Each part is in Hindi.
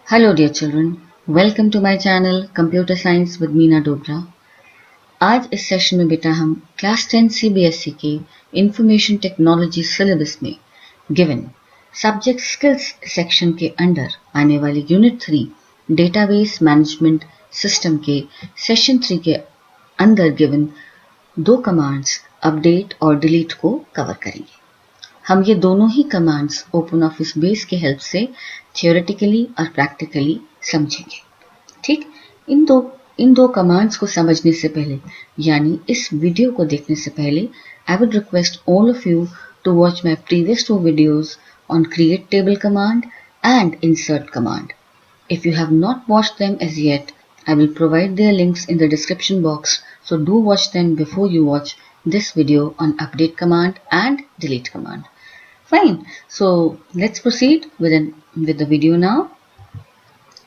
Hello dear children, welcome to my channel Computer Science with Meena Dogra। आज इस सेशन में बेटा हम क्लास 10 CBSE के इंफॉर्मेशन टेक्नोलॉजी सिलेबस में गिवन सब्जेक्ट स्किल्स सेक्शन के अंडर आने वाली यूनिट 3 डेटाबेस मैनेजमेंट सिस्टम के सेशन 3 के अंदर गिवन दो कमांड्स अपडेट और डिलीट को कवर करेंगे। हम ये दोनों ही कमांड्स ओपन ऑफिस बेस के हेल्प से थियोरेटिकली और प्रैक्टिकली समझेंगे। ठीक, इन दो कमांड्स को समझने से पहले यानी इस वीडियो को देखने से पहले I would request all of you to watch my previous 2 videos on create table command and insert command. If you have not watched them as yet, I will provide their links in the description box, so do watch them before you watch this video on update command and delete command. Fine, so let's proceed with the video now.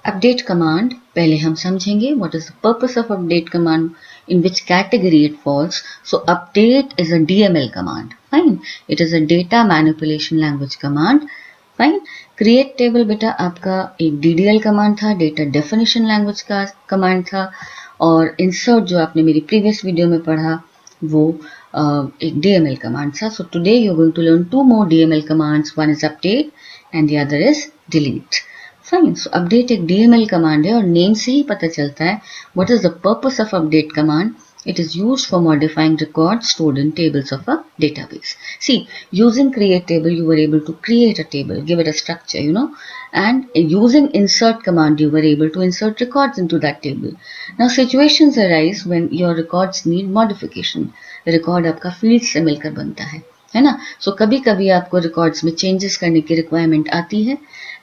Update command, पहले हम समझेंगे what is the purpose of update command, in which category it falls. So update is a DML command. Fine, it is a data manipulation language command. Fine, create table बेटा आपका एक DDL कमांड था, डेटा डेफिनेशन लैंग्वेज का कमांड था, और इंसर्ट जो आपने मेरी प्रीवियस वीडियो में पढ़ा वो एक DML कमांड था। So today you are going to learn 2 more DML commands, one is update and the other is delete. Fine, so update एक DML कमांड है और नेम से ही पता चलता है what is the purpose of update command. It is used for modifying records stored in tables of a database. See, using create table, you were able to create a table, give it a structure, and using insert command, you were able to insert records into that table. Now, situations arise when your records need modification. Record आपका fields से मिलकर बनता है ना? So, कभी-कभी आपको records में changes करने की requirement आती है,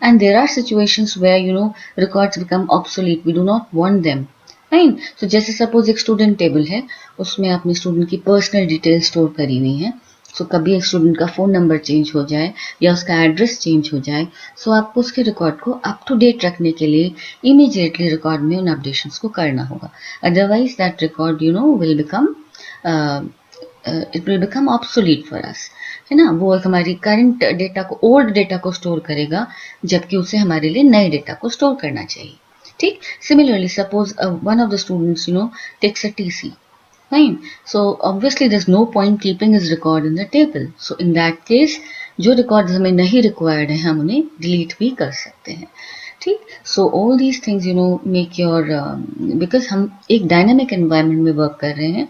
and there are situations where, records become obsolete. We do not want them. Fine, तो जैसे सपोज एक स्टूडेंट टेबल है, उसमें आपने स्टूडेंट की पर्सनल डिटेल स्टोर करी हुई है। सो कभी एक स्टूडेंट का फ़ोन नंबर चेंज हो जाए या उसका एड्रेस चेंज हो जाए, सो आपको उसके रिकॉर्ड को अप टू डेट रखने के लिए इमीडिएटली रिकॉर्ड में उन अपडेशंस को करना होगा। Otherwise that record will become obsolete for us, है ना? वो हमारी करंट डेटा को, ओल्ड डेटा को स्टोर करेगा, जबकि उसे हमारे लिए नए डेटा को स्टोर करना चाहिए। ठीक, similarly suppose one of the students takes a TC, fine, so obviously there's no point keeping his record in the table. So in that case जो records हमें नहीं required है हम उन्हें delete भी कर सकते हैं। ठीक, so all these things make your because हम एक dynamic environment में work कर रहे हैं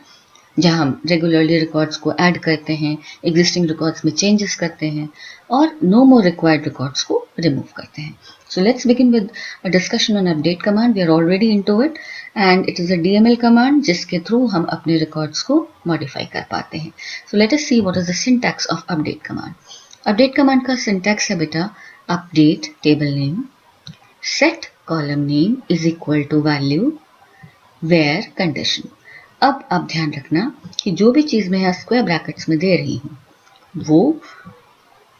जहां हम रेगुलरली रिकॉर्ड्स को ऐड करते हैं, एग्जिस्टिंग रिकॉर्ड्स में चेंजेस करते हैं और नो मोर रिक्वायर्ड रिकॉर्ड्स को रिमूव करते हैं। So let's begin with a discussion on update command. We are already into it and it is a DML command जिसके थ्रू हम अपने रिकॉर्ड्स को मॉडिफाई कर पाते हैं। So let us see what is the syntax of update command. Update command का सिंटैक्स है बेटा update table name, set column name is equal to value where condition. अब आप ध्यान रखना कि जो भी चीज़ मैं यहाँ स्क्वायर ब्रैकेट्स में दे रही हूँ वो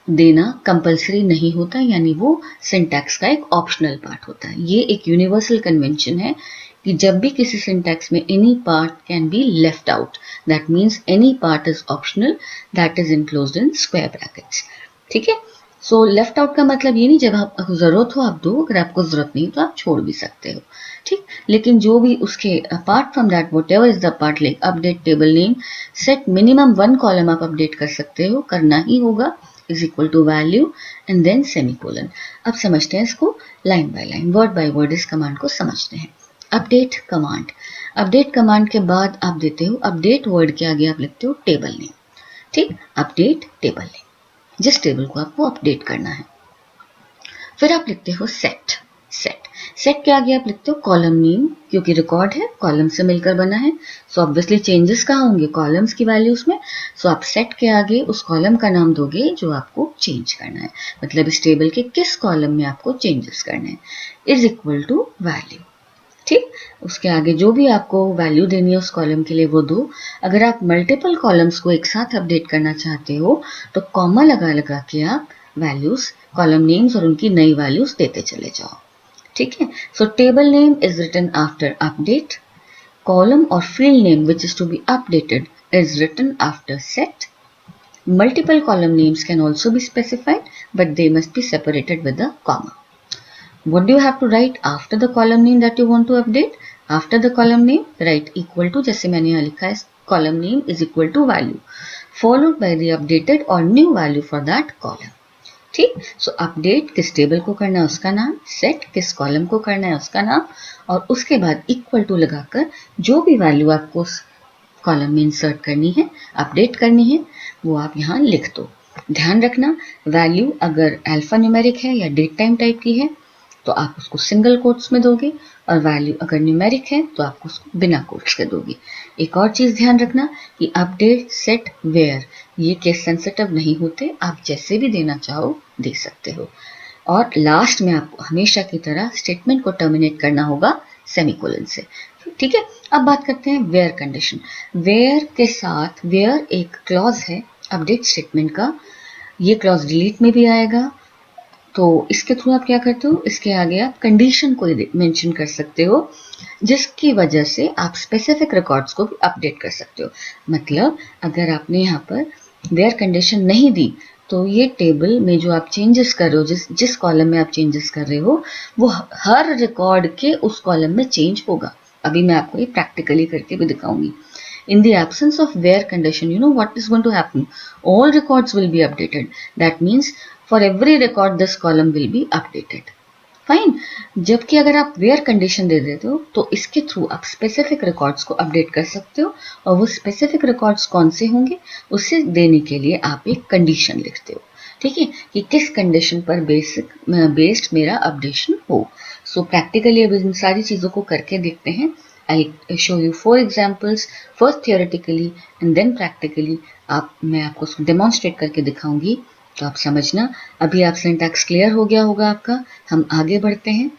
देना कंपलसरी नहीं होता, यानी वो सिंटैक्स का एक ऑप्शनल पार्ट होता है। ये एक यूनिवर्सल कन्वेंशन है कि जब भी किसी सिंटैक्स में any part can be left out, that means any part is optional that is enclosed in square brackets. ठीक है, सो लेफ्ट आउट का मतलब ये नहीं जब आपको जरूरत हो आप दो, अगर आपको जरूरत नहीं तो आप छोड़ भी सकते हो। ठीक, लेकिन जो भी उसके apart from that whatever is the part, like update table name, set minimum 1 column आप अपडेट कर सकते हो, करना ही होगा, is equal to value and then semicolon. अब समझते हैं इसको line by line, word by word इस कमांड को समझते हैं। अपडेट कमांड, अपडेट कमांड के बाद आप देते हो अपडेट वर्ड के आगे आप लिखते हो टेबल नेम। ठीक, अपडेट टेबल नेम, जिस टेबल को आपको अपडेट करना है। फिर आप लिखते हो सेट, सेट के आगे आप लिखते हो कॉलम नेम, क्योंकि रिकॉर्ड है कॉलम से मिलकर बना है, सो ऑब्वियसली चेंजेस कहाँ होंगे, कॉलम्स की वैल्यूज में। सो आप सेट के आगे उस कॉलम का नाम दोगे जो आपको चेंज करना है, मतलब इस टेबल के किस कॉलम में आपको चेंजेस करने हैं, इज इक्वल टू वैल्यू। ठीक, उसके आगे जो भी आपको वैल्यू देनी है उस कॉलम के लिए वो दो। अगर आप मल्टीपल कॉलम्स को एक साथ अपडेट करना चाहते हो तो कॉमा लगा लगा के आप वैल्यूज, कॉलम नेम्स और उनकी नई वैल्यूज देते चले जाओ। ठीक है, so table name is written after update, column और field name which is to be updated is written after set. Multiple column names can also be specified, but they must be separated with a comma. What do you have to write after the column name that you want to update? After the column name, write equal to, जैसे मैंने यहाँ लिखा है, column name is equal to value, followed by the updated or new value for that column. ठीक, सो अपडेट किस टेबल को करना है उसका नाम, सेट किस कॉलम को करना है उसका नाम, और उसके बाद इक्वल टू लगाकर जो भी वैल्यू आपको उस कॉलम में इंसर्ट करनी है, अपडेट करनी है, वो आप यहाँ लिख दो। ध्यान रखना, वैल्यू अगर अल्फा न्यूमेरिक है या डेट टाइम टाइप की है तो आप उसको सिंगल कोट्स में दोगे, और वैल्यू अगर न्यूमेरिक है तो आप उसको बिना कोट्स के दोगे। एक और चीज़ ध्यान रखना कि अपडेट, सेट, वेयर ये केस सेंसिटिव नहीं होते, आप जैसे भी देना चाहो दे सकते हो। और लास्ट में आपको हमेशा की तरह स्टेटमेंट को टर्मिनेट करना होगा सेमीकोलन से। ठीक है, अब बात करते हैं वेयर कंडीशन। वेयर के साथ, वेयर एक क्लॉज है अपडेट स्टेटमेंट का, ये क्लॉज डिलीट में भी आएगा, तो इसके थ्रू आप क्या करते हो, इसके आगे आप कंडीशन को मेंशन कर सकते हो, जिसकी वजह से आप स्पेसिफिक रिकॉर्ड्स को भी अपडेट कर सकते हो। मतलब अगर आपने यहाँ पर वेयर कंडीशन नहीं दी तो ये टेबल में जो आप चेंजेस कर रहे हो, जिस कॉलम में आप चेंजेस कर रहे हो, वो हर रिकॉर्ड के उस कॉलम में चेंज होगा। अभी मैं आपको ये प्रैक्टिकली करके भी दिखाऊंगी। In the absence of where condition, you know what is going to happen? All records will be updated. That means for every record this column will be updated. Fine. जबकि अगर आप वेयर कंडीशन दे देते हो तो इसके थ्रू आप स्पेसिफिक रिकॉर्ड्स को अपडेट कर सकते हो, और वो स्पेसिफिक रिकॉर्ड्स कौन से होंगे उसे देने के लिए आप एक कंडीशन लिखते हो। ठीक है, कि किस कंडीशन पर बेस्ड मेरा अपडेशन हो। सो प्रैक्टिकली अब इन सारी चीज़ों को करके देखते हैं। I'll show you 4 examples, first theoretically and then practically। मैं आपको उसको demonstrate करके दिखाऊंगी, तो आप समझना। अभी आप सिंटैक्स क्लियर हो गया होगा आपका, हम आगे बढ़ते हैं।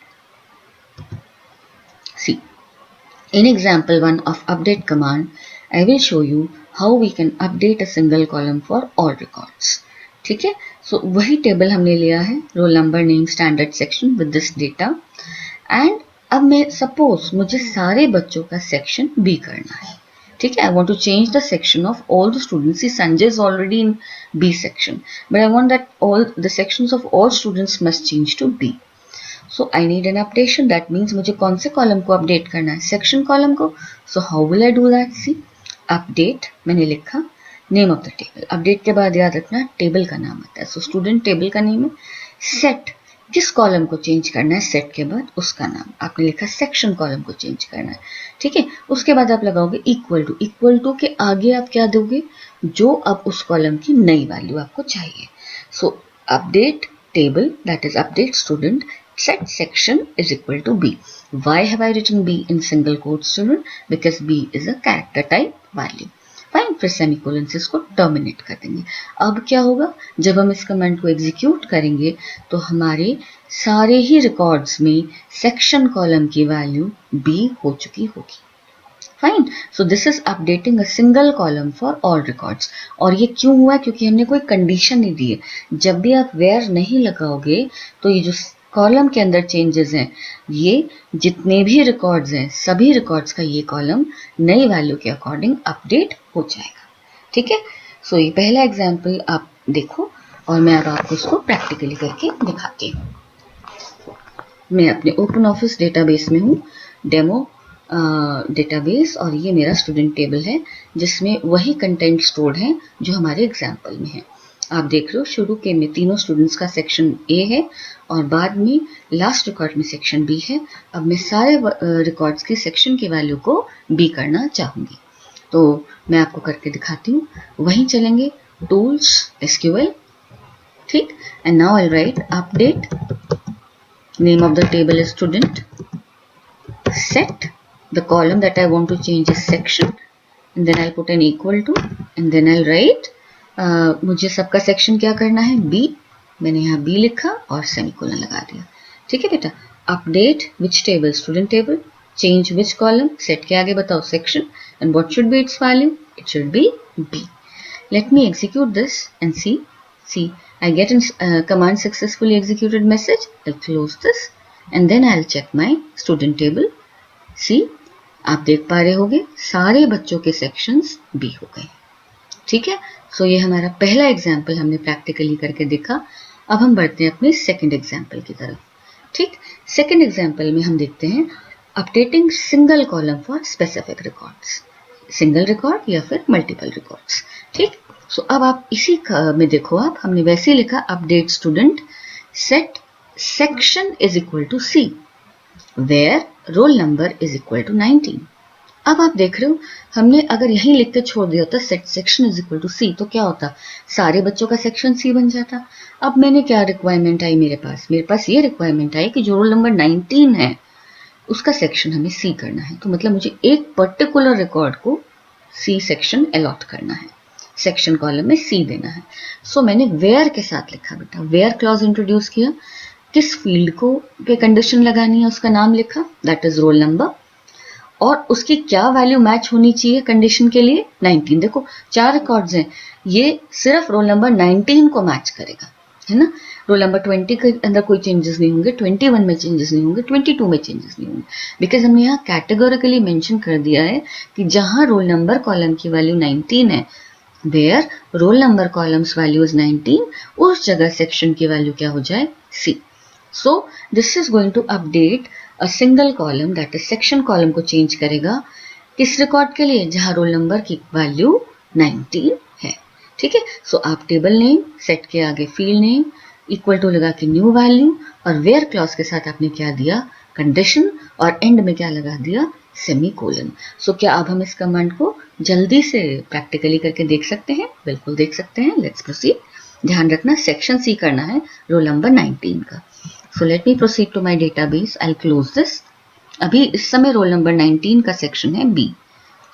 See, in example 1 of update command, I will show you how we can update a single column for all records। ठीक है, सो वही टेबल हमने लिया है, roll number, name, standard, section with this data, and अब मैं सपोज मुझे सारे बच्चों का सेक्शन बी करना है। ठीक है, I want to change the section of all the students. See, Sanjay is already in B section, but I want that all the sections of all students must change to B. So I need an updation. That means मुझे कौन से कॉलम को अपडेट करना है, सेक्शन कॉलम को। So how will I do that? See, update मैंने लिखा, name of the table. Update के बाद याद रखना टेबल का नाम आता है, सो स्टूडेंट टेबल का नेम है। सेट, किस कॉलम को चेंज करना है, सेट के बाद उसका नाम आपने लिखा, सेक्शन कॉलम को चेंज करना है। ठीक है, उसके बाद आप लगाओगे इक्वल टू। इक्वल टू के आगे आप क्या दोगे, जो अब उस कॉलम की नई वैल्यू आपको चाहिए। सो update table, that is update student, set section is equal to b. Why have I written b in single quotes, student? Because b is a character type value. Fine, फिर सेमीकोलन से इसको टर्मिनेट कर देंगे। अब क्या होगा, जब हम इस कमांड को एग्जीक्यूट करेंगे तो हमारे सारे ही रिकॉर्ड्स में सेक्शन कॉलम की वैल्यू b हो चुकी होगी। Fine, so this is updating a single column for all records. और ये क्यों हुआ, क्योंकि हमने कोई कंडीशन नहीं दी है। जब भी आप वेयर नहीं लगाओगे तो ये जो कॉलम के अंदर चेंजेस हैं, ये जितने भी रिकॉर्ड्स हैं, सभी रिकॉर्ड्स का ये कॉलम नई वैल्यू के अकॉर्डिंग अपडेट हो जाएगा। ठीक है, सो ये पहला एग्जांपल आप देखो, और मैं अब आपको इसको प्रैक्टिकली करके दिखाती हूँ। मैं अपने ओपन ऑफिस डेटाबेस में हूँ, डेमो डेटाबेस, और ये मेरा स्टूडेंट टेबल है जिसमें वही कंटेंट स्टोर्ड है जो हमारे एग्जाम्पल में है। आप देख रहे हो शुरू के में तीनों स्टूडेंट्स का सेक्शन ए है, और बाद में लास्ट रिकॉर्ड में सेक्शन बी है। अब मैं सारे रिकॉर्ड्स की सेक्शन की वैल्यू को बी करना चाहूँगी, तो मैं आपको करके दिखाती हूँ। वहीं चलेंगे, टूल्स, एसक्यूएल, ठीक, and now I right update, name of the table is student, set the column that I want to change is section, and then I'll put an equal to, and then I'll write मुझे सबका सेक्शन क्या करना है, B, मैंने यहाँ B लिखा और सेमीकोलन लगा दिया। ठीक है बेटा, update which table, student table, change which column, set के आगे बताओ section, and what should be it's value, it should be B। Let me execute this and see I get a command successfully executed message। I'll close this and then I'll check my student table। See, आप देख पा रहे होगे सारे बच्चों के सेक्शंस बी हो गए। ठीक है, सो ये हमारा पहला एग्जाम्पल हमने प्रैक्टिकली करके देखा। अब हम बढ़ते हैं अपने सेकंड एग्जाम्पल की तरफ। ठीक, सेकेंड एग्जाम्पल में हम देखते हैं updating single column for specific records, single record या फिर मल्टीपल रिकॉर्ड्स। ठीक, सो अब आप इसी में देखो, आप हमने वैसे ही लिखा update student set section is equal to C where roll number is equal to 19। अब आप देख रहे हो हमने अगर यहीं लिख के छोड़ दिया होता set section is equal to C तो क्या होता, सारे बच्चों का सेक्शन सी बन जाता। अब मैंने क्या रिक्वायरमेंट आई मेरे पास ये रिक्वायरमेंट आई कि जो रोल नंबर 19 है उसका सेक्शन हमें सी करना है, तो मतलब मुझे एक पर्टिकुलर रिकॉर्ड को सी सेक्शन अलॉट करना है, सेक्शन कॉलम में सी देना है। सो मैंने वेयर के साथ लिखा बेटा, वेयर क्लॉज इंट्रोड्यूस किया, किस फील्ड को पे कंडीशन लगानी है उसका नाम लिखा, दैट इज रोल नंबर, और उसकी क्या वैल्यू मैच होनी चाहिए कंडीशन के लिए 19। देखो 4 रिकॉर्ड्स हैं, ये सिर्फ रोल नंबर 19 को मैच करेगा, है ना। रोल नंबर 20 के अंदर कोई चेंजेस नहीं होंगे, 21 में चेंजेस नहीं होंगे, 22 में चेंजेस नहीं होंगे, बिकॉज हमने यहाँ कैटेगोरिकली मेंशन कर दिया है कि जहां रोल नंबर कॉलम की वैल्यू 19 है, where roll number columns value is 19, उस जगह सेक्शन की वैल्यू क्या हो जाए, C. So this is going to update a single column, that is section column को चेंज करेगा किस रिकॉर्ड के लिए, जहां रोल नंबर की वैल्यू 19 है। ठीक है, सो आप टेबल नेम, सेट के आगे फील्ड नेम, इक्वल टू लगा के न्यू वैल्यू, और वेयर क्लॉज के साथ आपने क्या दिया, कंडीशन, और एंड में क्या लगा दिया, सेमीकोलन। सो क्या अब हम इस कमांड को जल्दी से प्रैक्टिकली करके देख सकते हैं? बिल्कुल देख सकते हैं, लेट्स प्रोसीड। ध्यान रखना सेक्शन सी करना है रोल नंबर 19 का। So let me proceed to my database, I close this. अभी इस समय रोल नंबर 19 का सेक्शन है बी।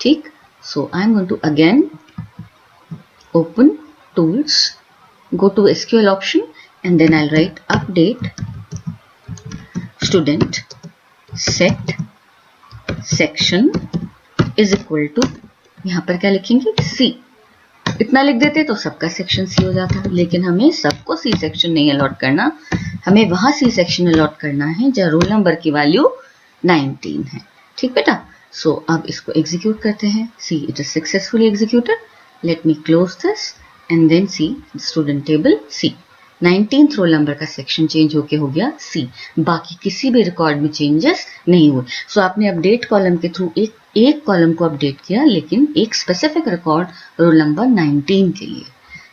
ठीक, so I am going to again open tools, go to SQL option, and then I'll write update student set section is equal to, यहां पर क्या लिखेंगे, C। इतना लिख देते तो सबका सेक्शन सी हो जाता, लेकिन हमें सबको सी सेक्शन नहीं अलॉट करना, हमें वहां सी सेक्शन अलॉट करना है जहां रोल नंबर की वैल्यू 19 है। ठीक बेटा, सो अब इसको एग्जीक्यूट करते हैं। See it is successfully executed. Let me close this and then see student table see. 19th roll number का सेक्शन चेंज होके हो गया सी, बाकी किसी भी रिकॉर्ड में चेंजेस नहीं हुए। सो आपने अपडेट कॉलम के थ्रू एक कॉलम को अपडेट किया, लेकिन एक स्पेसिफिक रिकॉर्ड रोल नंबर 19 के लिए।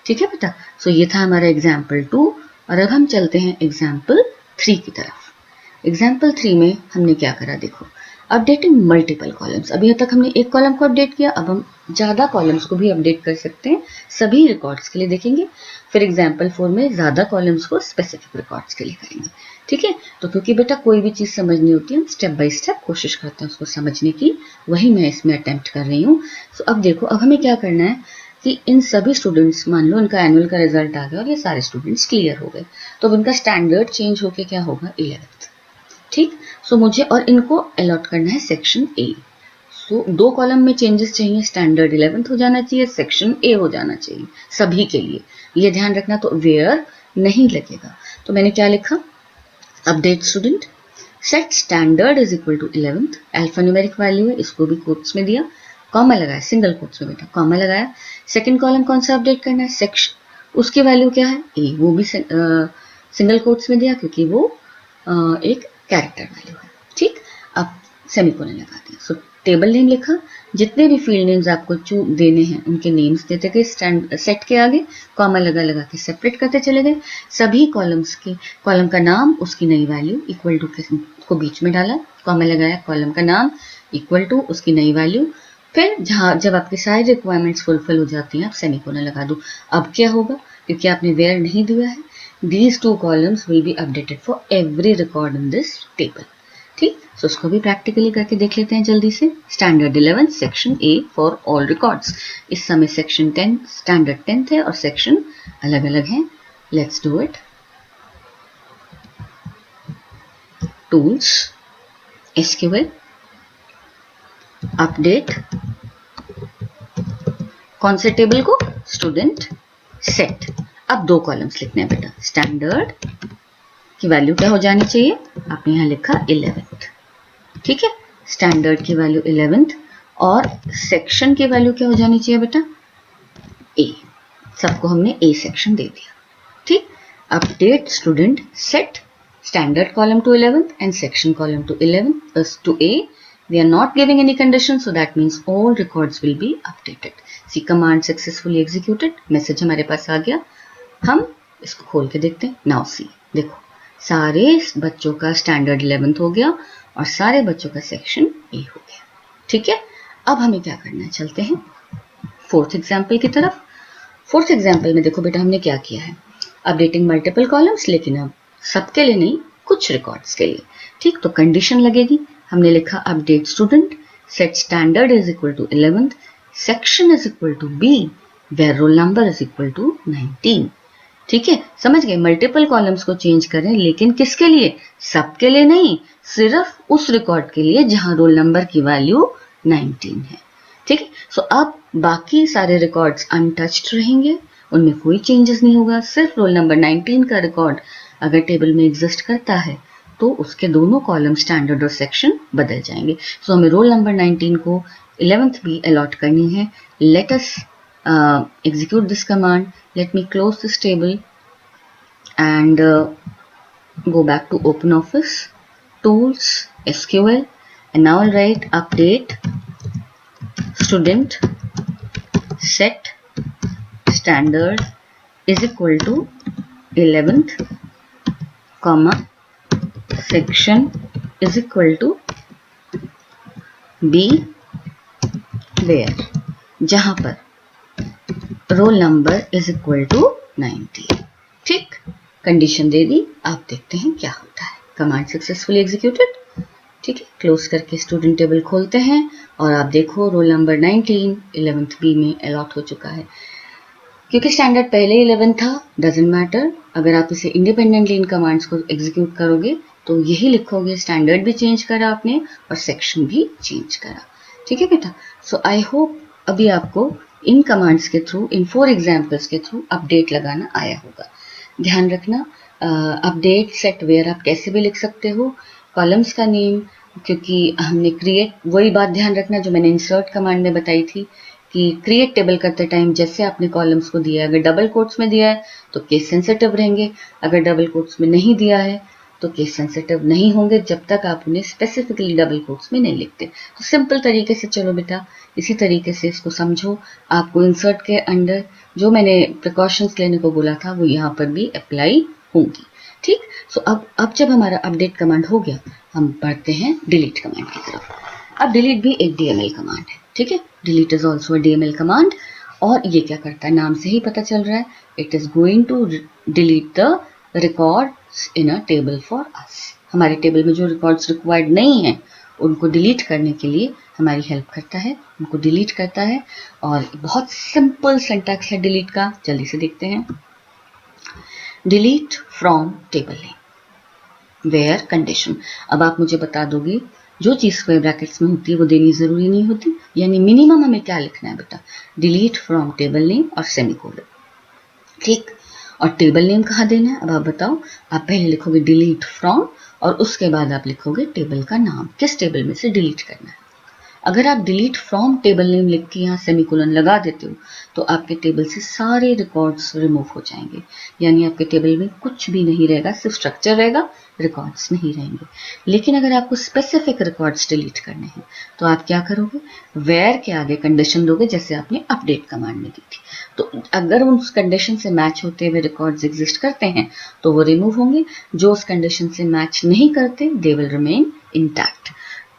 ठीक है बेटा, सो ये था हमारा एग्जाम्पल 2, और अब हम चलते हैं एग्जाम्पल 3 की तरफ। एग्जाम्पल 3 में हमने क्या करा, देखो, अपडेटिंग मल्टीपल कॉलम्स। अभी तक हमने एक कॉलम को अपडेट किया, अब हम ज़्यादा कॉलम्स को भी अपडेट कर सकते हैं, सभी रिकॉर्ड्स के लिए देखेंगे। फिर एग्जाम्पल 4 में ज़्यादा कॉलम्स को स्पेसिफिक रिकॉर्ड्स के लिए करेंगे। ठीक है, तो क्योंकि बेटा कोई भी चीज़ समझनी होती है, हम स्टेप बाय स्टेप कोशिश करते हैं उसको समझने की, वही मैं इसमें अटेम्प्ट कर रही हूँ। सो अब देखो, अब हमें क्या करना है कि इन सभी स्टूडेंट्स, मान लो इनका एनुअल का रिजल्ट आ गया और ये सारे स्टूडेंट्स क्लियर हो गए, तो अब इनका स्टैंडर्ड चेंज होके क्या होगा, 11th। ठीक, सो मुझे और इनको अलॉट करना है सेक्शन ए। सो 2 कॉलम में चेंजेस चाहिए, स्टैंडर्ड 11th हो जाना चाहिए, सेक्शन ए हो जाना चाहिए सभी के लिए, ये ध्यान रखना। तो वेयर नहीं लगेगा, तो मैंने क्या लिखा, update student set standard is equal to 11th, alphanumeric value है, इसको भी कोट्स में दिया, कॉमा लगाया, सिंगल कोट्स में बेटा कॉमा लगाया। सेकंड कॉलम कौन सा अपडेट करना है, सेक्शन, उसकी वैल्यू क्या है, ए, वो भी सिंगल कोट्स में दिया क्योंकि वो एक कैरेक्टर वैल्यू है। ठीक, अब सेमीकोलन लगा दिया। सो टेबल नेम लिखा, जितने भी फील्ड नेम्स आपको देने हैं उनके नेम्स देते गए, सेट के आगे कॉमा लगा लगा के सेपरेट करते चले गए। सभी कॉलम्स के, कॉलम का नाम, उसकी नई वैल्यू, इक्वल टू को बीच में डाला, कॉमा लगाया, कॉलम का नाम इक्वल टू उसकी नई वैल्यू। फिर जब आपकी सारी रिक्वायरमेंट्स फुलफिल हो जाती हैं, आप सेमीकोलन लगा दो। अब क्या होगा, क्योंकि आपने वेयर नहीं दिया है, these 2 columns will be updated for every record in this table। ठीक, सो उसको भी प्रैक्टिकली करके देख लेते हैं जल्दी से। Standard 11 section A for all records. इस समय सेक्शन 10 स्टैंडर्ड 10th है और सेक्शन अलग अलग हैं। Let's do it. Tools, SQL, update, कौन से टेबल को, स्टूडेंट सेट। अब 2 कॉलम्स लिखने हैं बेटा, स्टैंडर्ड की वैल्यू क्या हो जानी चाहिए, आपने यहां लिखा 11th। ठीक है, स्टैंडर्ड की वैल्यू 11th, और सेक्शन की वैल्यू क्या हो जानी चाहिए बेटा, ए। सबको हमने ए सेक्शन दे दिया। ठीक, update student set standard column to 11th and section column to 11th to A. We are not giving any condition, so that means all records will be updated. See, command successfully executed. Message हमारे पास आ गया. हम इसको खोल के देखते हैं. नाउ सी, देखो सारे बच्चों का स्टैंडर्ड 11th हो गया और सारे बच्चों का सेक्शन ए हो गया. ठीक है, अब हमें क्या करना है, चलते हैं फोर्थ एग्जाम्पल की तरफ. फोर्थ एग्जाम्पल में देखो बेटा हमने क्या किया है, अपडेटिंग मल्टीपल कॉलम्स, लेकिन अब सबके लिए नहीं, कुछ रिकॉर्ड्स के लिए. ठीक, तो कंडीशन लगेगी. हमने लिखा update student, set standard is equal to 11th, section is equal to B, where roll number is equal to 19. ठीक है, समझ गए. मल्टीपल कॉलम्स को चेंज करें, लेकिन किसके लिए, सबके लिए नहीं, सिर्फ उस रिकॉर्ड के लिए जहां रोल नंबर की वैल्यू 19 है. ठीक है, सो अब बाकी सारे रिकॉर्ड्स अनटच्ड रहेंगे, उनमें कोई चेंजेस नहीं होगा. सिर्फ रोल नंबर 19 का रिकॉर्ड अगर टेबल में एग्जिस्ट करता है तो उसके दोनों कॉलम स्टैंडर्ड और सेक्शन बदल जाएंगे. सो हमें रोल नंबर 19 को 11th भी अलॉट करनी है. Let us execute this command. Let me close this table and go back to OpenOffice, Tools, SQL, and now I'll write update student set standard is equal to 11th, comma section is equal to B, where जहां पर roll number is equal to 90. ठीक, कंडीशन दे दी. आप देखते हैं क्या होता है. Command successfully executed. ठीक है, क्लोज करके स्टूडेंट टेबल खोलते हैं और आप देखो रोल नंबर 19 11th बी में अलॉट हो चुका है. क्योंकि स्टैंडर्ड पहले 11 था, डजेंट मैटर. अगर आप इसे इंडिपेंडेंटली इन कमांड्स को एग्जीक्यूट करोगे तो यही लिखोगे, स्टैंडर्ड भी चेंज करा आपने और सेक्शन भी चेंज करा. ठीक है बेटा, सो आई होप अभी आपको इन कमांड्स के थ्रू, इन 4 एग्जाम्पल्स के थ्रू अपडेट लगाना आया होगा. ध्यान रखना, अपडेट सेट वेयर आप कैसे भी लिख सकते हो. कॉलम्स का नेम, क्योंकि हमने क्रिएट, वही बात ध्यान रखना जो मैंने इंसर्ट कमांड में बताई थी कि क्रिएट टेबल करते टाइम जैसे आपने कॉलम्स को दिया है, अगर डबल कोट्स में दिया है तो केस सेंसिटिव रहेंगे, अगर डबल कोट्स में नहीं दिया है तो केस सेंसिटिव नहीं होंगे जब तक आप उन्हें स्पेसिफिकली डबल कोट्स में नहीं लिखते. तो सिंपल तरीके से चलो बेटा, इसी तरीके से इसको समझो. आपको इंसर्ट के अंडर जो मैंने प्रिकॉशंस लेने को बोला था वो यहाँ पर भी अप्लाई होंगी. ठीक, सो अब जब हमारा अपडेट कमांड हो गया, हम बढ़ते हैं डिलीट कमांड की तरफ. अब डिलीट भी एक DML कमांड है. ठीक है, delete is also a DML command. और ये क्या करता है, नाम से ही पता चल रहा है, it is going to delete the records in a table for us. हमारे टेबल में जो रिकॉर्ड्स रिक्वायर्ड नहीं है उनको डिलीट करने के लिए हमारी हेल्प करता है, उनको डिलीट करता है. और बहुत सिंपल सिंटैक्स है डिलीट का, जल्दी से देखते हैं. Delete from table name where condition. अब आप मुझे बता दोगे जो चीज स्क्वायर ब्रैकेट्स में होती है वो देनी जरूरी नहीं होती, यानी मिनिमम हमें क्या लिखना है बेटा, डिलीट फ्रॉम टेबल नेम और सेमीकोलन. ठीक, और टेबल नेम कहाँ देना है, अब आप बताओ. आप पहले लिखोगे डिलीट फ्रॉम और उसके बाद आप लिखोगे टेबल का नाम, किस टेबल में से डिलीट करना है. अगर आप डिलीट फ्रॉम टेबल नेम लिख के यहाँ सेमीकोलन लगा देते हो तो आपके टेबल से सारे रिकॉर्ड्स रिमूव हो जाएंगे, यानी आपके टेबल में कुछ भी नहीं रहेगा, सिर्फ स्ट्रक्चर रहेगा, रिकॉर्ड्स नहीं रहेंगे. लेकिन अगर आपको स्पेसिफिक रिकॉर्ड्स डिलीट करने हैं तो आप क्या करोगे, वेयर के आगे कंडीशन दोगे जैसे आपने अपडेट कमांड में दी थी. तो अगर उस कंडीशन से मैच होते हुए रिकॉर्ड्स एग्जिस्ट करते हैं तो वो रिमूव होंगे, जो उस कंडीशन से मैच नहीं करते they will remain intact.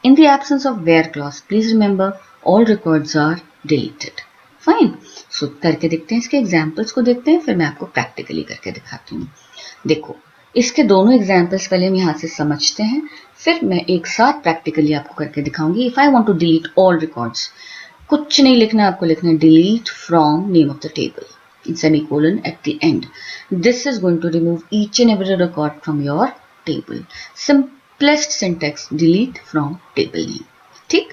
In the absence of where clause, please remember all records are deleted. Fine. So करके देखते हैं, इसके एग्जाम्पल्स को देखते हैं, फिर मैं आपको प्रैक्टिकली करके दिखाती हूँ. देखो, इसके दोनों एग्जाम्पल्स पहले हम यहाँ से समझते हैं, फिर मैं एक साथ प्रैक्टिकली आपको करके दिखाऊंगी. If I want to delete all records, कुछ नहीं लिखना, आपको लिखना है delete from name of the table in semicolon at the end. This is going to remove each and every record from your table. Simplest syntax, delete from table name. ठीक.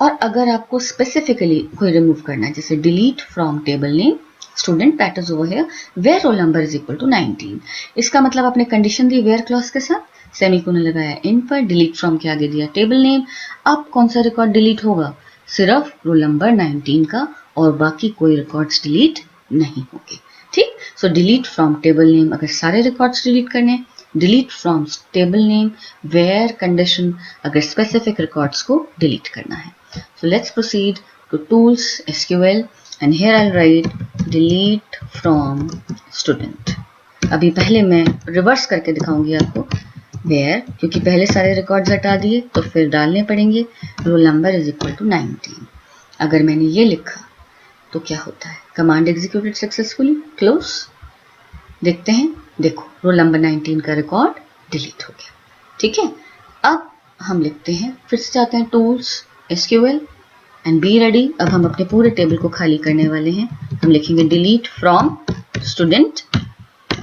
और अगर आपको स्पेसिफिकली कोई रिमूव करना है, जैसे delete from table name student that is over here where roll number is equal to 19. इसका मतलब आपने कंडीशन दी वेयर क्लॉज के साथ, सेमीकोलन लगाया इन पर, डिलीट फ्रॉम के आगे दिया टेबल नेम. अब कौन सा रिकॉर्ड डिलीट होगा, सिर्फ रोल नंबर 19 का, और बाकी कोई रिकॉर्ड्स डिलीट नहीं होंगे. ठीक. So delete from table name, अगर सारे रिकॉर्ड्स डिलीट करने delete from table name where condition अगर स्पेसिफिक रिकॉर्ड्स को डिलीट करना है. So let's proceed to tools SQL and here I write delete from student. अभी पहले मैं रिवर्स करके दिखाऊंगी आपको वेयर, क्योंकि पहले सारे रिकॉर्ड्स हटा दिए तो फिर डालने पड़ेंगे roll number is equal to 19. अगर मैंने ये लिखा तो क्या होता है, कमांड एग्जीक्यूटेड सक्सेसफुली, क्लोज. देखते हैं, देखो रोल नंबर 19 का रिकॉर्ड डिलीट हो गया. ठीक है, अब हम लिखते हैं, फिर से जाते हैं tools SQL and be ready. अब हम अपने पूरे टेबल को खाली करने वाले हैं. हम लिखेंगे डिलीट फ्रॉम स्टूडेंट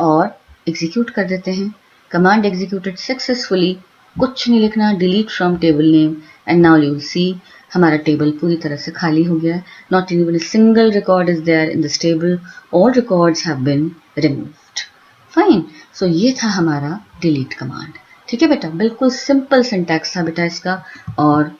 और एग्जीक्यूट कर देते हैं. कमांड एग्जीक्यूटेड सक्सेसफुली, कुछ नहीं लिखना, delete from table name and now you will see हमारा टेबल पूरी तरह से खाली हो गया है. Not even a single record is there in this table, all records have been removed. Fine. So ये था हमारा डिलीट कमांड. ठीक है बेटा, बिल्कुल सिंपल सिंटैक्स था बेटा इसका, और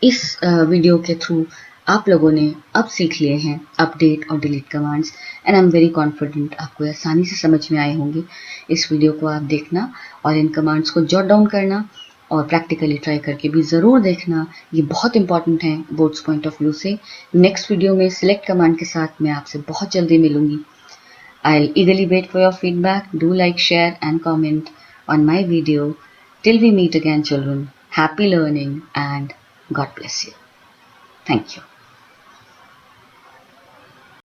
इस वीडियो के थ्रू आप लोगों ने अब सीख लिए हैं अपडेट और delete commands and I am very confident आपको आसानी से समझ में आए होंगे. इस वीडियो को आप देखना और इन कमांड्स को जॉट डाउन करना और प्रैक्टिकली ट्राई करके भी ज़रूर देखना. ये बहुत इंपॉर्टेंट है बोर्ड्स पॉइंट ऑफ व्यू से. नेक्स्ट वीडियो में सिलेक्ट कमांड के साथ मैं आपसे बहुत जल्दी मिलूंगी. I'll eagerly wait for your feedback. Do like, share and comment on my video. Till we meet again children, happy learning and God bless you. Thank you.